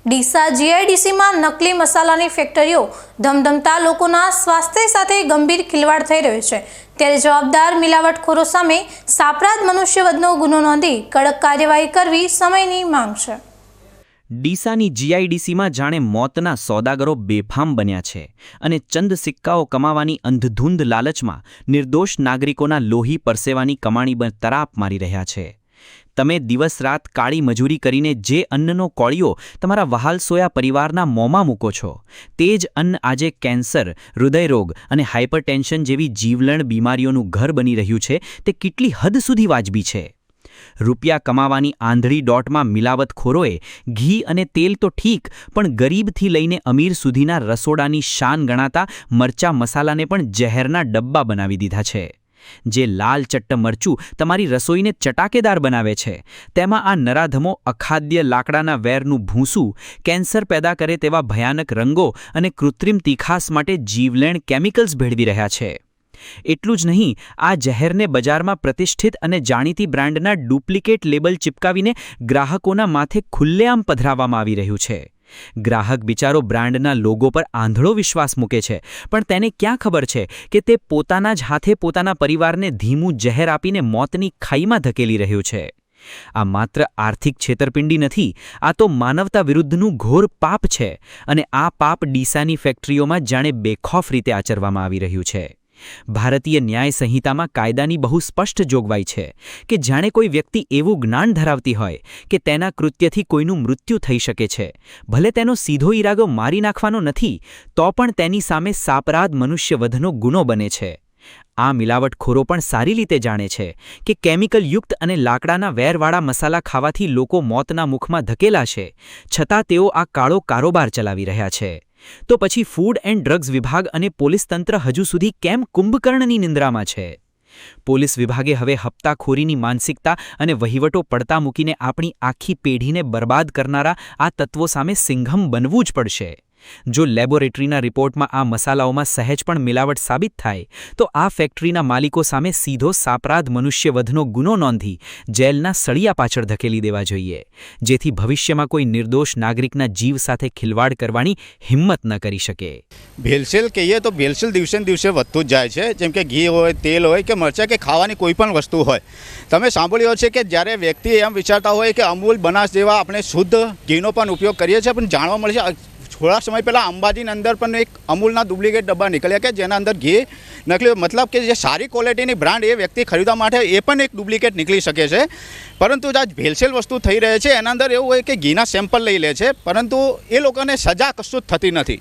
ડીસા જીઆઈડીસીમાં નકલી મસાલાની ફેક્ટરીઓ ધમધમતા લોકોના સ્વાસ્થ્ય સાથે ગંભીર ખિલવાડ થઈ રહ્યો છે, ત્યારે જવાબદાર મિલાવટખોરો સામે સાપરાધ મનુષ્યવધનો ગુનો નોંધી કડક કાર્યવાહી કરવી સમયની માંગ છે। ડીસાની જીઆઈડીસીમાં જાણે મોતના સોદાગરો બેફામ બન્યા છે અને ચંદ સિક્કાઓ કમાવાની અંધધૂંધ લાલચમાં નિર્દોષ નાગરિકોના લોહી પરસેવાની કમાણી પર તરાપ મારી રહ્યા છે। તમે દિવસ રાત કાળી મજૂરી કરીને જે અન્નનો કોળિયો તમારા વહાલસોયા પરિવારના મોંમાં મૂકો છો, તે જ અન્ન આજે કેન્સર, હૃદયરોગ અને હાઇપરટેન્શન જેવી જીવલેણ બીમારીઓનું ઘર બની રહ્યું છે। તે કેટલી હદ સુધી વાજબી છે? રૂપિયા કમાવાની આંધળી દોટમાં મિલાવટખોરોએ ઘી અને તેલ તો ઠીક, પણ ગરીબથી લઈને અમીર સુધીના રસોડાની શાન ગણાતા મરચા મસાલાને પણ ઝેરના ડબ્બા બનાવી દીધા છે। જે લાલ ચટ્ટ મરચું તમારી રસોઈને ચટાકેદાર બનાવે છે, તેમાં આ નરાધમો અખાદ્ય લાકડાના વેરનું ભૂંસું, કેન્સર પેદા કરે તેવા ભયાનક રંગો અને કૃત્રિમ તીખાસ માટે જીવલેણ કેમિકલ્સ ભેળવી રહ્યા છે। એટલું જ નહીં, આ ઝેરને બજારમાં પ્રતિષ્ઠિત અને જાણીતી બ્રાન્ડના ડુપ્લિકેટ લેબલ ચિપકાવીને ગ્રાહકોના માથે ખુલ્લેઆમ પધરાવવામાં આવી રહ્યું છે। ગ્રાહક બિચારો બ્રાન્ડના લોગો પર આંધળો વિશ્વાસ મૂકે છે, પણ તેને ક્યાં ખબર છે કે તે પોતાના જ હાથે પોતાના પરિવારને ધીમું ઝેર આપીને મોતની ખાઈમાં ધકેલી રહ્યું છે। આ માત્ર આર્થિક છેતરપિંડી નથી, આ તો માનવતા વિરુદ્ધનું ઘોર પાપ છે, અને આ પાપ ડીસાની ફેક્ટરીઓમાં જાણે બેખોફ રીતે આચરવામાં આવી રહ્યું છે। ભારતીય ન્યાય સંહિતામાં કાયદાની બહુ સ્પષ્ટ જોગવાઈ છે કે જાણે કોઈ વ્યક્તિ એવું જ્ઞાન ધરાવતી હોય કે તેના કૃત્યથી કોઈનું મૃત્યુ થઈ શકે છે, ભલે તેનો સીધો ઈરાદો મારી નાખવાનો નથી, તો પણ તેની સામે સાપરાધ મનુષ્યવધનો ગુનો બને છે। આ મિલાવટખોરો પણ સારી રીતે જાણે છે કે કેમિકલયુક્ત અને લાકડાના વેરવાળા મસાલા ખાવાથી લોકો મોતના મુખમાં ધકેલાશે, છતાં તેઓ આ કાળો કારોબાર ચલાવી રહ્યા છે। તો પછી ફૂડ એન્ડ ડ્રગ્સ વિભાગ અને પોલીસ તંત્ર હજુ સુધી કેમ કુંભકર્ણની નિંદ્રામાં છે? પોલીસ વિભાગે હવે હપ્તાખોરીની માનસિકતા અને વહીવટો પડતા મૂકીને આપણી આખી પેઢીને બરબાદ કરનારા આ તત્વો સામે સિંઘમ બનવું જ પડશે। જો લેબોરેટરીના રિપોર્ટમાં આ મસાલાઓમાં સહેજ પણ મિલાવટ સાબિત થાય, તો આ ફેક્ટરીના માલિકો સામે સીધો સાપરાધ મનુષ્યવધનો ગુનો નોંધી જેલના સળિયા પાછળ ધકેલી દેવા જોઈએ, જેથી ભવિષ્યમાં કોઈ નિર્દોષ નાગરિકના જીવ સાથે ખિલવાડ કરવાની હિંમત ન કરી શકે। ભેળસેળ કહીએ તો ભેળસેળ દિવસે દિવસે વધતું જ જાય છે, જેમ કે ઘી હોય, તેલ હોય કે મરચાં કે ખાવાની કોઈ પણ વસ્તુ હોય। તમે સાંભળ્યું છે કે જ્યારે વ્યક્તિ એમ વિચારતા હોય કે અમૂલ, બનાસ જેવા આપણે શુદ્ધ ઘીનો પણ ઉપયોગ કરીએ છીએ, પણ જાણવા મળે છે થોડા સમય પહેલાં અંબાજીની અંદર પણ એક અમૂલના ડુપ્લિકેટ ડબ્બા નીકળ્યા કે જેના અંદર ઘી નકલી, મતલબ કે જે સારી ક્વોલિટીની બ્રાન્ડ એ વ્યક્તિ ખરીદવા માટે એ પણ એક ડુપ્લિકેટ નીકળી શકે છે। પરંતુ જે ભેળસેળ વસ્તુ થઈ રહે છે એના અંદર એવું હોય કે ઘીના સેમ્પલ લઈ લે છે, પરંતુ એ લોકોને સજા કશું જ થતી નથી।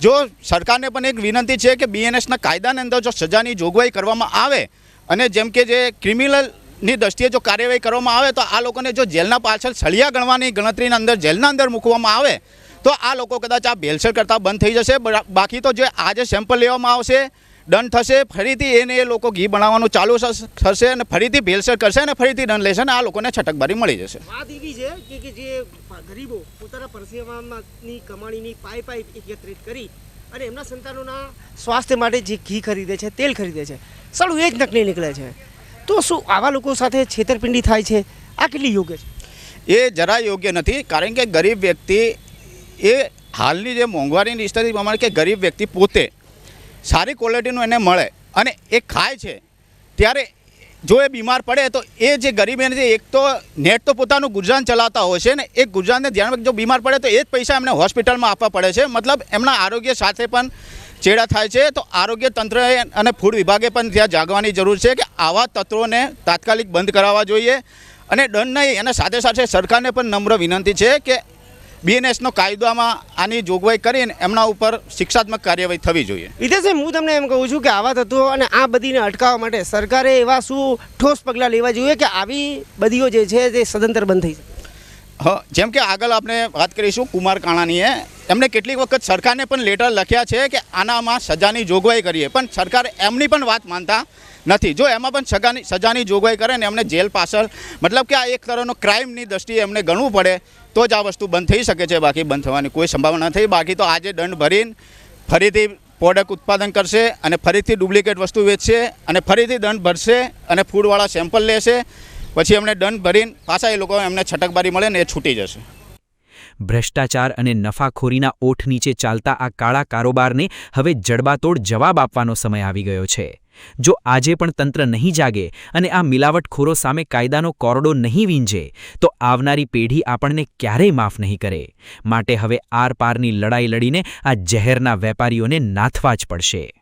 જો સરકારને પણ એક વિનંતી છે કે બીએનએસના કાયદાની અંદર જો સજાની જોગવાઈ કરવામાં આવે અને જેમ કે જે ક્રિમિનલની દ્રષ્ટિએ જો કાર્યવાહી કરવામાં આવે, તો આ લોકોને જો જેલના પાછળ સળિયા ગણવાની ગણતરીના અંદર જેલના અંદર મૂકવામાં આવે તો આ લોકો કદાચ આ ભેળસેળ કરતાં બંધ થઈ જશે। બાકી તો જે આજે સેમ્પલ લેવામાં આવશે, દંડ થશે, ફરીથી એને એ લોકો ઘી બનાવવાનું ચાલુ થશે અને ફરીથી ભેળસેળ કરશે અને ફરીથી દંડ લેશે અને આ લોકોને છટકબારી મળી જશે। વાત એવી છે કે જે ગરીબો પોતાના પરસેવાની કમાણીની પાઇપ એકત્રિત કરી અને એમના સંતાનોના સ્વાસ્થ્ય માટે જે ઘી ખરીદે છે, તેલ ખરીદે છે, સાલું એ જ નકલી નીકળે છે, તો શું આવા લોકો સાથે છેતરપિંડી થાય છે? આ કેટલી યોગ્ય છે? એ જરા યોગ્ય નથી, કારણ કે ગરીબ વ્યક્તિ એ હાલની જે મોંઘવારીની સ્થિતિ પ્રમાણે કે ગરીબ વ્યક્તિ પોતે સારી ક્વોલિટીનું એને મળે અને એ ખાય છે, ત્યારે જો એ બીમાર પડે તો એ જે ગરીબ એને એક તો નેટ તો પોતાનું ગુજરાન ચલાવતા હોય છે ને, એ ગુજરાનને ધ્યાનમાં જો બીમાર પડે તો એ જ પૈસા એમને હોસ્પિટલમાં આપવા પડે છે, મતલબ એમના આરોગ્ય સાથે પણ ચેડા થાય છે। તો આરોગ્ય તંત્ર અને ફૂડ વિભાગે પણ ત્યાં જાગવાની જરૂર છે કે આવા તત્વોને તાત્કાલિક બંધ કરાવવા જોઈએ અને દંડ નહીં, એના સાથે સાથે સરકારને પણ નમ્ર વિનંતી છે કે બીએનએસનો કાયદામાં આની જોગવાઈ કરીને એમના ઉપર શિક્ષાત્મક કાર્યવાહી થવી જોઈએ। વિદેશી હું તમને એમ કહું છું કે આવા તત્વો અને આ બધીને અટકાવવા માટે સરકારે એવા શું ઠોસ પગલાં લેવા જોઈએ કે આવી બધીઓ જે છે તે સદંતર બંધ થઈ શકે? હા, જેમ કે આગળ આપણે વાત કરીશું કુમાર કાણાનીએ, એમણે કેટલીક વખત સરકારને પણ લેટર લખ્યા છે કે આનામાં સજાની જોગવાઈ કરીએ, પણ સરકાર એમની પણ વાત માનતા નથી। જો એમાં પણ સજાની જોગવાઈ કરે ને એમને જેલ પાછળ, મતલબ કે આ એક તરહનો ક્રાઇમની દ્રષ્ટિએ એમને ગણવું પડે તો જ આ વસ્તુ બંધ થઈ શકે છે, બાકી બંધ થવાની કોઈ સંભાવના નથી। બાકી તો આજે દંડ ભરીને ફરીથી પ્રોડક્ટ ઉત્પાદન કરશે અને ફરીથી ડુપ્લિકેટ વસ્તુ વેચશે અને ફરીથી દંડ ભરશે અને ફૂડવાળા સેમ્પલ લેશે, પછી એમને દંડ ભરીને પાછા એ લોકો એમને છટકબારી મળે ને એ છૂટી જશે। ભ્રષ્ટાચાર અને નફાખોરીના ઓઠ નીચે ચાલતા આ કાળા કારોબારને હવે જડબાતોડ જવાબ આપવાનો સમય આવી ગયો છે. જો આજે પણ તંત્ર નહીં જાગે અને આ મિલાવટખોરો સામે કાયદાનો કોરડો નહીં વીંઝે તો આવનારી પેઢી આપણને ક્યારેય માફ નહીં કરે. માટે હવે આરપારની લડાઈ લડીને આ ઝેરના વેપારીઓને નાથવા જ પડશે.